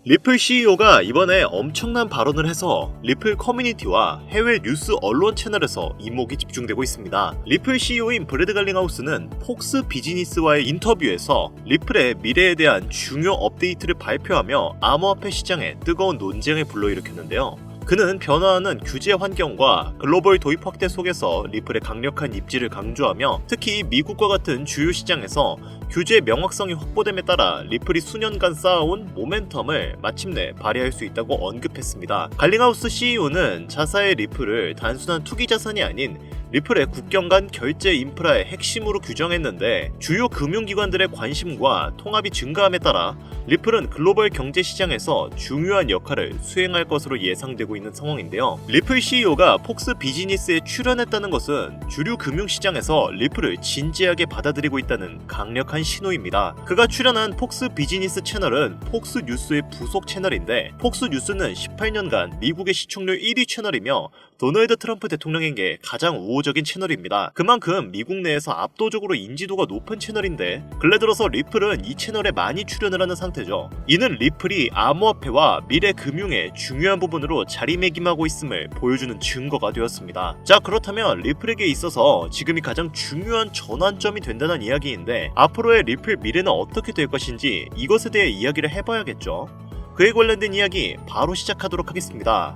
리플 CEO가 이번에 엄청난 발언을 해서 리플 커뮤니티와 해외 뉴스 언론 채널에서 이목이 집중되고 있습니다. 리플 CEO인 브래드 갈링하우스는 폭스 비즈니스와의 인터뷰에서 리플의 미래에 대한 중요 업데이트를 발표하며 암호화폐 시장에 뜨거운 논쟁을 불러일으켰는데요. 그는 변화하는 규제 환경과 글로벌 도입 확대 속에서 리플의 강력한 입지를 강조하며 특히 미국과 같은 주요 시장에서 규제 명확성이 확보됨에 따라 리플이 수년간 쌓아온 모멘텀을 마침내 발휘할 수 있다고 언급했습니다. 갈링하우스 CEO는 자사의 리플을 단순한 투기 자산이 아닌 리플의 국경 간 결제 인프라의 핵심으로 규정했는데 주요 금융기관들의 관심과 통합이 증가함에 따라 리플은 글로벌 경제 시장에서 중요한 역할을 수행할 것으로 예상되고 있는 상황인데요. 리플 CEO가 폭스 비즈니스에 출연했다는 것은 주류 금융시장에서 리플을 진지하게 받아들이고 있다는 강력한 신호입니다. 그가 출연한 폭스 비즈니스 채널은 폭스 뉴스의 부속 채널인데 폭스 뉴스는 18년간 미국의 시청률 1위 채널이며 도널드 트럼프 대통령에게 가장 우호적인 채널입니다. 그만큼 미국 내에서 압도적으로 인지도가 높은 채널인데 근래 들어서 리플은 이 채널에 많이 출연을 하는 상태죠. 이는 리플이 암호화폐와 미래 금융의 중요한 부분으로 자리매김하고 있음을 보여주는 증거가 되었습니다. 자, 그렇다면 리플에게 있어서 지금이 가장 중요한 전환점이 된다는 이야기인데 앞으로의 리플 미래는 어떻게 될 것인지 이것에 대해 이야기를 해봐야겠죠. 그에 관련된 이야기 바로 시작하도록 하겠습니다.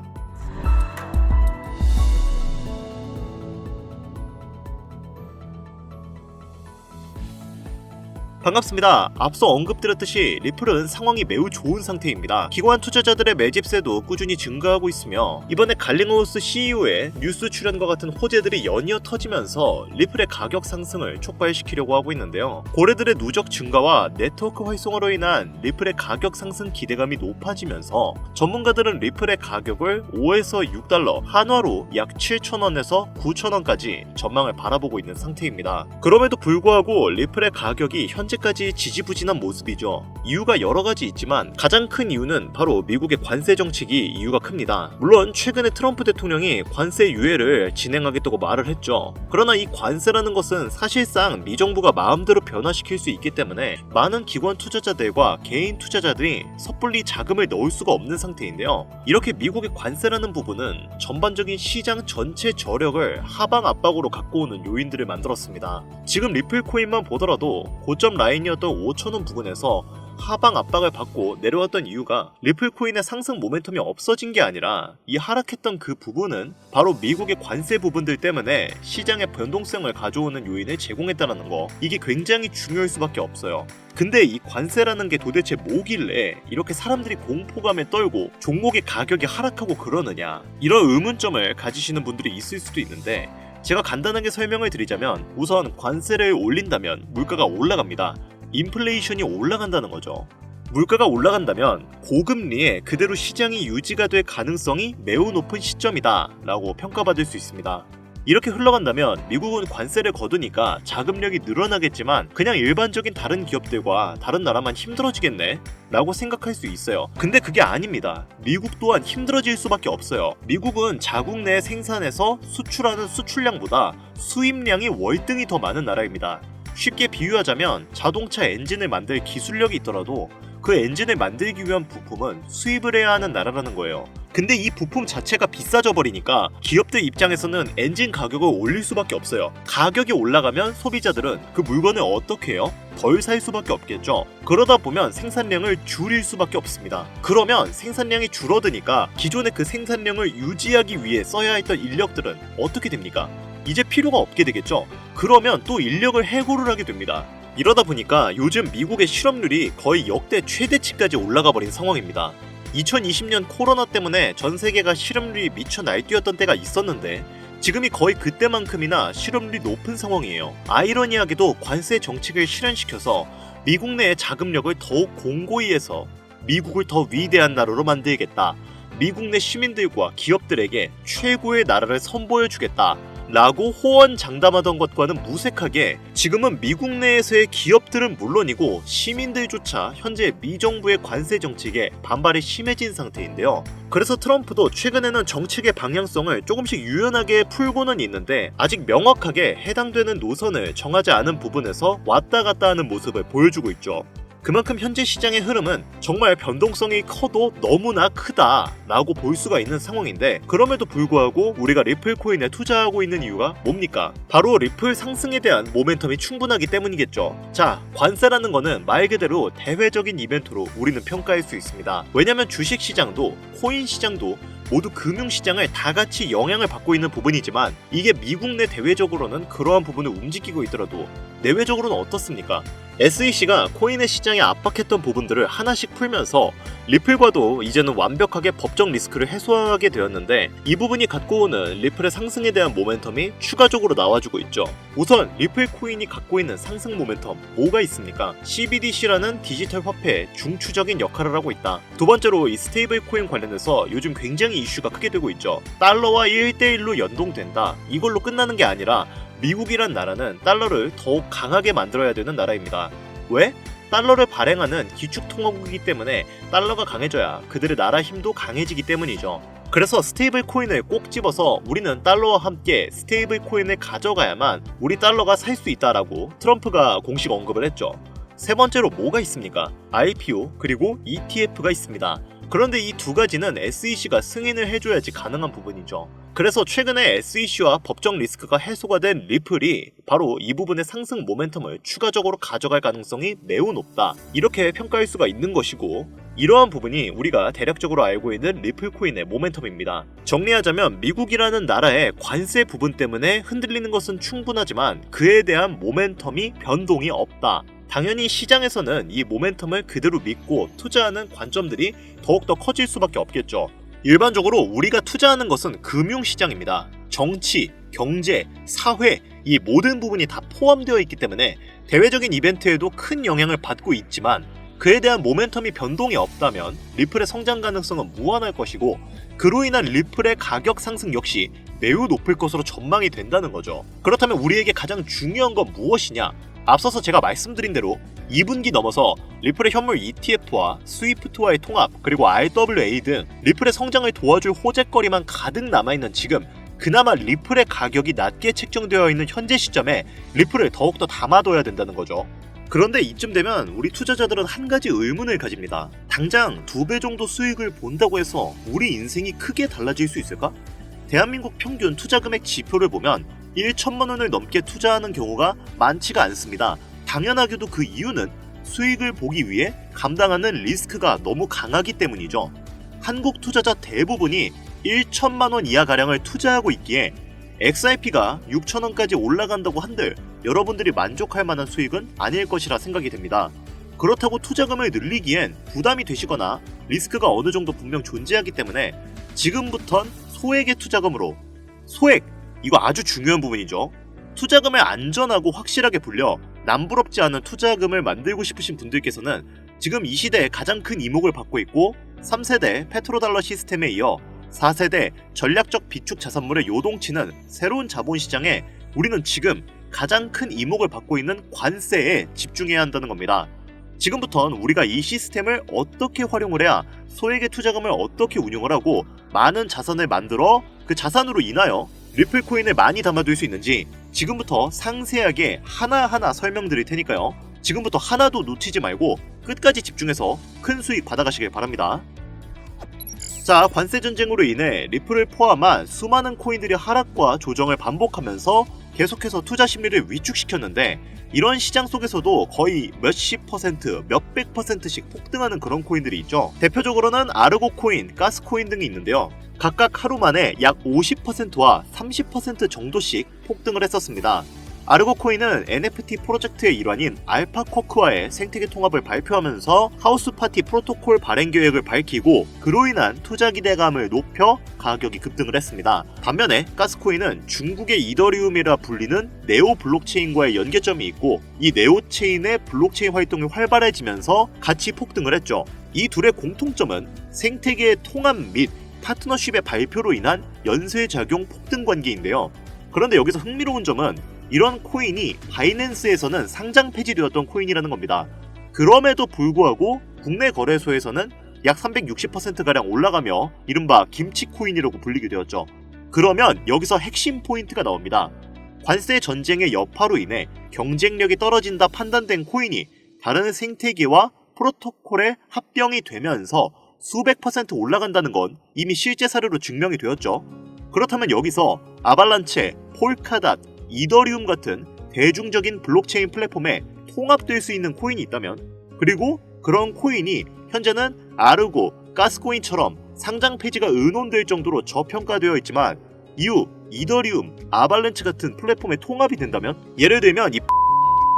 반갑습니다. 앞서 언급드렸듯이 리플은 상황이 매우 좋은 상태입니다. 기관 투자자들의 매집세도 꾸준히 증가하고 있으며 이번에 갈링하우스 CEO의 뉴스 출연과 같은 호재들이 연이어 터지면서 리플의 가격 상승을 촉발시키려고 하고 있는데요. 고래들의 누적 증가와 네트워크 활성화로 인한 리플의 가격 상승 기대감이 높아지면서 전문가들은 리플의 가격을 5에서 6달러, 한화로 약 7,000원에서 9,000원까지 전망을 바라보고 있는 상태입니다. 그럼에도 불구하고 리플의 가격이 현재까지 지지부진한 모습이죠. 이유가 여러 가지 있지만 가장 큰 이유는 바로 미국의 관세 정책이 이유가 큽니다. 물론 최근에 트럼프 대통령이 관세 유예를 진행하겠다고 말을 했죠. 그러나 이 관세라는 것은 사실상 미 정부가 마음대로 변화시킬 수 있기 때문에 많은 기관 투자자들과 개인 투자자들이 섣불리 자금을 넣을 수가 없는 상태인데요. 이렇게 미국의 관세라는 부분은 전반적인 시장 전체 저력을 하방 압박으로 갖고 오는 요인들을 만들었습니다. 지금 리플 코인만 보더라도 고점 라인이었던 5,000원 부근에서 하방 압박을 받고 내려왔던 이유가 리플 코인의 상승 모멘텀이 없어진 게 아니라 이 하락했던 그 부분은 바로 미국의 관세 부분들 때문에 시장의 변동성을 가져오는 요인을 제공했다는 거. 이게 굉장히 중요할 수밖에 없어요. 근데 이 관세라는 게 도대체 뭐길래 이렇게 사람들이 공포감에 떨고 종목의 가격이 하락하고 그러느냐, 이런 의문점을 가지시는 분들이 있을 수도 있는데 제가 간단하게 설명을 드리자면 우선 관세를 올린다면 물가가 올라갑니다. 인플레이션이 올라간다는 거죠. 물가가 올라간다면 고금리에 그대로 시장이 유지가 될 가능성이 매우 높은 시점이다 라고 평가받을 수 있습니다. 이렇게 흘러간다면 미국은 관세를 거두니까 자금력이 늘어나겠지만 그냥 일반적인 다른 기업들과 다른 나라만 힘들어지겠네 라고 생각할 수 있어요. 근데 그게 아닙니다. 미국 또한 힘들어질 수밖에 없어요. 미국은 자국 내 생산에서 수출하는 수출량보다 수입량이 월등히 더 많은 나라입니다. 쉽게 비유하자면 자동차 엔진을 만들 기술력이 있더라도 그 엔진을 만들기 위한 부품은 수입을 해야 하는 나라라는 거예요. 근데 이 부품 자체가 비싸져 버리니까 기업들 입장에서는 엔진 가격을 올릴 수밖에 없어요. 가격이 올라가면 소비자들은 그 물건을 어떻게 해요? 덜 살 수밖에 없겠죠. 그러다 보면 생산량을 줄일 수밖에 없습니다. 그러면 생산량이 줄어드니까 기존의 그 생산량을 유지하기 위해 써야 했던 인력들은 어떻게 됩니까? 이제 필요가 없게 되겠죠. 그러면 또 인력을 해고를 하게 됩니다. 이러다 보니까 요즘 미국의 실업률이 거의 역대 최대치까지 올라가 버린 상황입니다. 2020년 코로나 때문에 전 세계가 실업률이 미쳐 날뛰었던 때가 있었는데 지금이 거의 그때만큼이나 실업률이 높은 상황이에요. 아이러니하게도 관세 정책을 실현시켜서 미국 내의 자금력을 더욱 공고히 해서 미국을 더 위대한 나라로 만들겠다, 미국 내 시민들과 기업들에게 최고의 나라를 선보여주겠다 라고 호언장담하던 것과는 무색하게 지금은 미국 내에서의 기업들은 물론이고 시민들조차 현재 미 정부의 관세 정책에 반발이 심해진 상태인데요. 그래서 트럼프도 최근에는 정책의 방향성을 조금씩 유연하게 풀고는 있는데 아직 명확하게 해당되는 노선을 정하지 않은 부분에서 왔다 갔다 하는 모습을 보여주고 있죠. 그만큼 현재 시장의 흐름은 정말 변동성이 커도 너무나 크다라고 볼 수가 있는 상황인데, 그럼에도 불구하고 우리가 리플 코인에 투자하고 있는 이유가 뭡니까? 바로 리플 상승에 대한 모멘텀이 충분하기 때문이겠죠. 자, 관세라는 거는 말 그대로 대외적인 이벤트로 우리는 평가할 수 있습니다. 왜냐면 주식 시장도 코인 시장도 모두 금융시장을 다 같이 영향을 받고 있는 부분이지만, 이게 미국 내 대외적으로는 그러한 부분을 움직이고 있더라도 내외적으로는 어떻습니까? SEC가 코인의 시장에 압박했던 부분들을 하나씩 풀면서 리플과도 이제는 완벽하게 법적 리스크를 해소하게 되었는데, 이 부분이 갖고 오는 리플의 상승에 대한 모멘텀이 추가적으로 나와주고 있죠. 우선 리플 코인이 갖고 있는 상승 모멘텀 뭐가 있습니까? CBDC라는 디지털 화폐의 중추적인 역할을 하고 있다. 두 번째로 이 스테이블 코인 관련해서 요즘 굉장히 이슈가 크게 되고 있죠. 달러와 1대1로 연동된다. 이걸로 끝나는 게 아니라 미국이란 나라는 달러를 더욱 강하게 만들어야 되는 나라입니다. 왜? 달러를 발행하는 기축통화국이기 때문에 달러가 강해져야 그들의 나라 힘도 강해지기 때문이죠. 그래서 스테이블 코인을 꼭 집어서 우리는 달러와 함께 스테이블 코인을 가져가야만 우리 달러가 살 수 있다라고 트럼프가 공식 언급을 했죠. 세 번째로 뭐가 있습니까? IPO 그리고 ETF가 있습니다. 그런데 이 두 가지는 SEC가 승인을 해줘야지 가능한 부분이죠. 그래서 최근에 SEC와 법적 리스크가 해소가 된 리플이 바로 이 부분의 상승 모멘텀을 추가적으로 가져갈 가능성이 매우 높다, 이렇게 평가할 수가 있는 것이고, 이러한 부분이 우리가 대략적으로 알고 있는 리플 코인의 모멘텀입니다. 정리하자면 미국이라는 나라의 관세 부분 때문에 흔들리는 것은 충분하지만 그에 대한 모멘텀이 변동이 없다. 당연히 시장에서는 이 모멘텀을 그대로 믿고 투자하는 관점들이 더욱더 커질 수밖에 없겠죠. 일반적으로 우리가 투자하는 것은 금융시장입니다. 정치, 경제, 사회, 이 모든 부분이 다 포함되어 있기 때문에 대외적인 이벤트에도 큰 영향을 받고 있지만, 그에 대한 모멘텀이 변동이 없다면 리플의 성장 가능성은 무한할 것이고, 그로 인한 리플의 가격 상승 역시 매우 높을 것으로 전망이 된다는 거죠. 그렇다면 우리에게 가장 중요한 건 무엇이냐? 앞서서 제가 말씀드린 대로 2분기 넘어서 리플의 현물 ETF와 스위프트와의 통합, 그리고 RWA 등 리플의 성장을 도와줄 호재거리만 가득 남아있는 지금, 그나마 리플의 가격이 낮게 책정되어 있는 현재 시점에 리플을 더욱더 담아둬야 된다는 거죠. 그런데 이쯤 되면 우리 투자자들은 한 가지 의문을 가집니다. 당장 2배 정도 수익을 본다고 해서 우리 인생이 크게 달라질 수 있을까? 대한민국 평균 투자금액 지표를 보면 1천만 원을 넘게 투자하는 경우가 많지가 않습니다. 당연하게도 그 이유는 수익을 보기 위해 감당하는 리스크가 너무 강하기 때문이죠. 한국 투자자 대부분이 1천만 원 이하가량을 투자하고 있기에 XRP가 6천 원까지 올라간다고 한들 여러분들이 만족할 만한 수익은 아닐 것이라 생각이 됩니다. 그렇다고 투자금을 늘리기엔 부담이 되시거나 리스크가 어느 정도 분명 존재하기 때문에 지금부턴 소액의 투자금으로, 소액! 이거 아주 중요한 부분이죠. 투자금을 안전하고 확실하게 불려 남부럽지 않은 투자금을 만들고 싶으신 분들께서는 지금 이 시대에 가장 큰 이목을 받고 있고, 3세대 페트로달러 시스템에 이어 4세대 전략적 비축 자산물을 요동치는 새로운 자본시장에 우리는 지금 가장 큰 이목을 받고 있는 관세에 집중해야 한다는 겁니다. 지금부터는 우리가 이 시스템을 어떻게 활용을 해야 소액의 투자금을 어떻게 운용을 하고 많은 자산을 만들어 그 자산으로 인하여 리플 코인을 많이 담아둘 수 있는지 지금부터 상세하게 하나하나 설명드릴 테니까요. 지금부터 하나도 놓치지 말고 끝까지 집중해서 큰 수익 받아가시길 바랍니다. 자, 관세 전쟁으로 인해 리플을 포함한 수많은 코인들이 하락과 조정을 반복하면서 계속해서 투자 심리를 위축시켰는데, 이런 시장 속에서도 거의 몇십 퍼센트, 몇백 퍼센트씩 폭등하는 그런 코인들이 있죠. 대표적으로는 아르고 코인, 가스 코인 등이 있는데요. 각각 하루 만에 약 50%와 30% 정도씩 폭등을 했었습니다. 아르고 코인은 NFT 프로젝트의 일환인 알파쿼크와의 생태계 통합을 발표하면서 하우스 파티 프로토콜 발행 계획을 밝히고, 그로 인한 투자 기대감을 높여 가격이 급등을 했습니다. 반면에 가스코인은 중국의 이더리움이라 불리는 네오 블록체인과의 연계점이 있고, 이 네오 체인의 블록체인 활동이 활발해지면서 같이 폭등을 했죠. 이 둘의 공통점은 생태계의 통합 및 파트너십의 발표로 인한 연쇄작용 폭등 관계인데요. 그런데 여기서 흥미로운 점은 이런 코인이 바이낸스에서는 상장 폐지되었던 코인이라는 겁니다. 그럼에도 불구하고 국내 거래소에서는 약 360%가량 올라가며 이른바 김치 코인이라고 불리게 되었죠. 그러면 여기서 핵심 포인트가 나옵니다. 관세 전쟁의 여파로 인해 경쟁력이 떨어진다 판단된 코인이 다른 생태계와 프로토콜에 합병이 되면서 수백 % 올라간다는 건 이미 실제 사례로 증명이 되었죠. 그렇다면 여기서 아발란체, 폴카닷, 이더리움 같은 대중적인 블록체인 플랫폼에 통합될 수 있는 코인이 있다면, 그리고 그런 코인이 현재는 아르고, 가스코인처럼 상장 폐지가 의논될 정도로 저평가되어 있지만 이후 이더리움, 아발란체 같은 플랫폼에 통합이 된다면, 예를 들면 이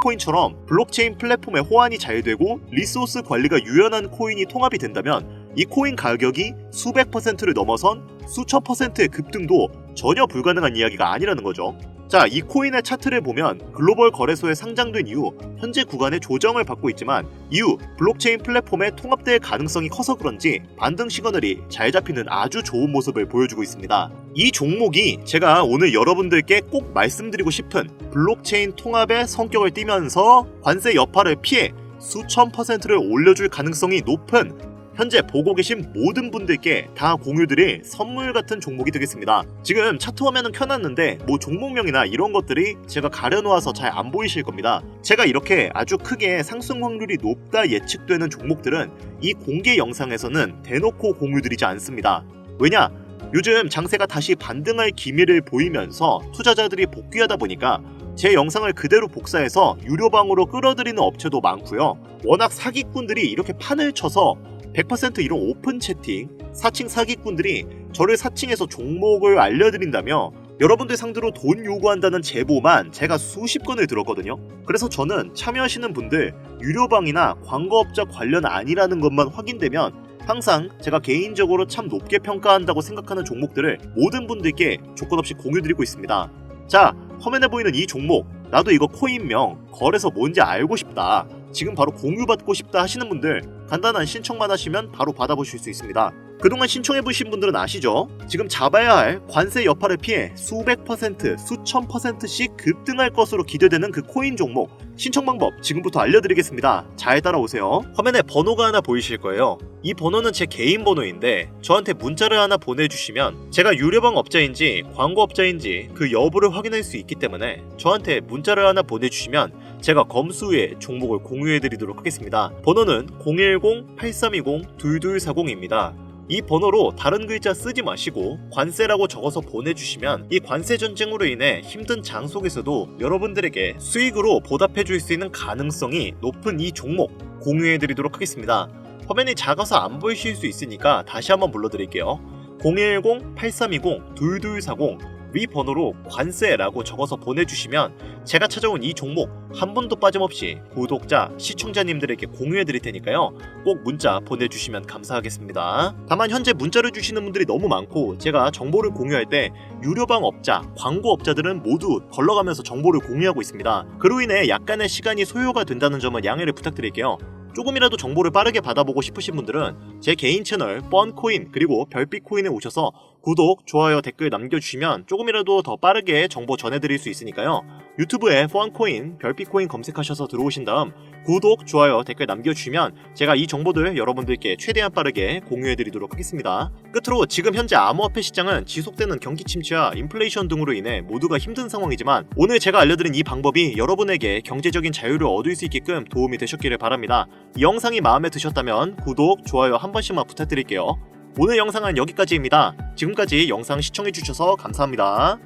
코인처럼 블록체인 플랫폼에 호환이 잘 되고 리소스 관리가 유연한 코인이 통합이 된다면 이 코인 가격이 수백 %를 넘어선 수천 %의 급등도 전혀 불가능한 이야기가 아니라는 거죠. 자, 이 코인의 차트를 보면 글로벌 거래소에 상장된 이후 현재 구간의 조정을 받고 있지만 이후 블록체인 플랫폼에 통합될 가능성이 커서 그런지 반등 시그널이 잘 잡히는 아주 좋은 모습을 보여주고 있습니다. 이 종목이 제가 오늘 여러분들께 꼭 말씀드리고 싶은 블록체인 통합의 성격을 띠면서 관세 여파를 피해 수천 %를 올려줄 가능성이 높은, 현재 보고 계신 모든 분들께 다 공유드릴 선물 같은 종목이 되겠습니다. 지금 차트 화면은 켜놨는데 뭐 종목명이나 이런 것들이 제가 가려놓아서 잘 안 보이실 겁니다. 제가 이렇게 아주 크게 상승 확률이 높다 예측되는 종목들은 이 공개 영상에서는 대놓고 공유드리지 않습니다. 왜냐? 요즘 장세가 다시 반등할 기미를 보이면서 투자자들이 복귀하다 보니까 제 영상을 그대로 복사해서 유료방으로 끌어들이는 업체도 많고요. 워낙 사기꾼들이 이렇게 판을 쳐서 100% 이런 오픈 채팅, 사칭 사기꾼들이 저를 사칭해서 종목을 알려드린다며 여러분들 상대로 돈 요구한다는 제보만 제가 수십 건을 들었거든요. 그래서 저는 참여하시는 분들 유료방이나 광고업자 관련 아니라는 것만 확인되면 항상 제가 개인적으로 참 높게 평가한다고 생각하는 종목들을 모든 분들께 조건 없이 공유드리고 있습니다. 자, 화면에 보이는 이 종목, 나도 이거 코인명, 거래소 뭔지 알고 싶다, 지금 바로 공유받고 싶다 하시는 분들 간단한 신청만 하시면 바로 받아보실 수 있습니다. 그동안 신청해보신 분들은 아시죠? 지금 잡아야 할 관세 여파를 피해 수백 %, 수천 %씩 급등할 것으로 기대되는 그 코인 종목, 신청 방법 지금부터 알려드리겠습니다. 잘 따라오세요. 화면에 번호가 하나 보이실 거예요. 이 번호는 제 개인 번호인데 저한테 문자를 하나 보내주시면 제가 유료방 업자인지 광고 업자인지 그 여부를 확인할 수 있기 때문에 저한테 문자를 하나 보내주시면 제가 검수 후에 종목을 공유해드리도록 하겠습니다. 번호는 010-8320-2240입니다. 이 번호로 다른 글자 쓰지 마시고 관세라고 적어서 보내주시면 이 관세 전쟁으로 인해 힘든 장 속에서도 여러분들에게 수익으로 보답해줄 수 있는 가능성이 높은 이 종목 공유해드리도록 하겠습니다. 화면이 작아서 안 보이실 수 있으니까 다시 한번 불러드릴게요. 010-8320-2240 위 번호로 관세라고 적어서 보내주시면 제가 찾아온 이 종목 한 분도 빠짐없이 구독자, 시청자님들에게 공유해드릴 테니까요. 꼭 문자 보내주시면 감사하겠습니다. 다만 현재 문자를 주시는 분들이 너무 많고 제가 정보를 공유할 때 유료방 업자, 광고 업자들은 모두 걸러가면서 정보를 공유하고 있습니다. 그로 인해 약간의 시간이 소요가 된다는 점은 양해를 부탁드릴게요. 조금이라도 정보를 빠르게 받아보고 싶으신 분들은 제 개인 채널 뻔코인 그리고 별빛코인에 오셔서 구독, 좋아요, 댓글 남겨주시면 조금이라도 더 빠르게 정보 전해드릴 수 있으니까요. 유튜브에 뻔코인, 별빛코인 검색하셔서 들어오신 다음 구독, 좋아요, 댓글 남겨주시면 제가 이 정보들 여러분들께 최대한 빠르게 공유해드리도록 하겠습니다. 끝으로 지금 현재 암호화폐 시장은 지속되는 경기 침체와 인플레이션 등으로 인해 모두가 힘든 상황이지만 오늘 제가 알려드린 이 방법이 여러분에게 경제적인 자유를 얻을 수 있게끔 도움이 되셨기를 바랍니다. 이 영상이 마음에 드셨다면 구독, 좋아요 한 번씩만 부탁드릴게요. 오늘 영상은 여기까지입니다. 지금까지 영상 시청해주셔서 감사합니다.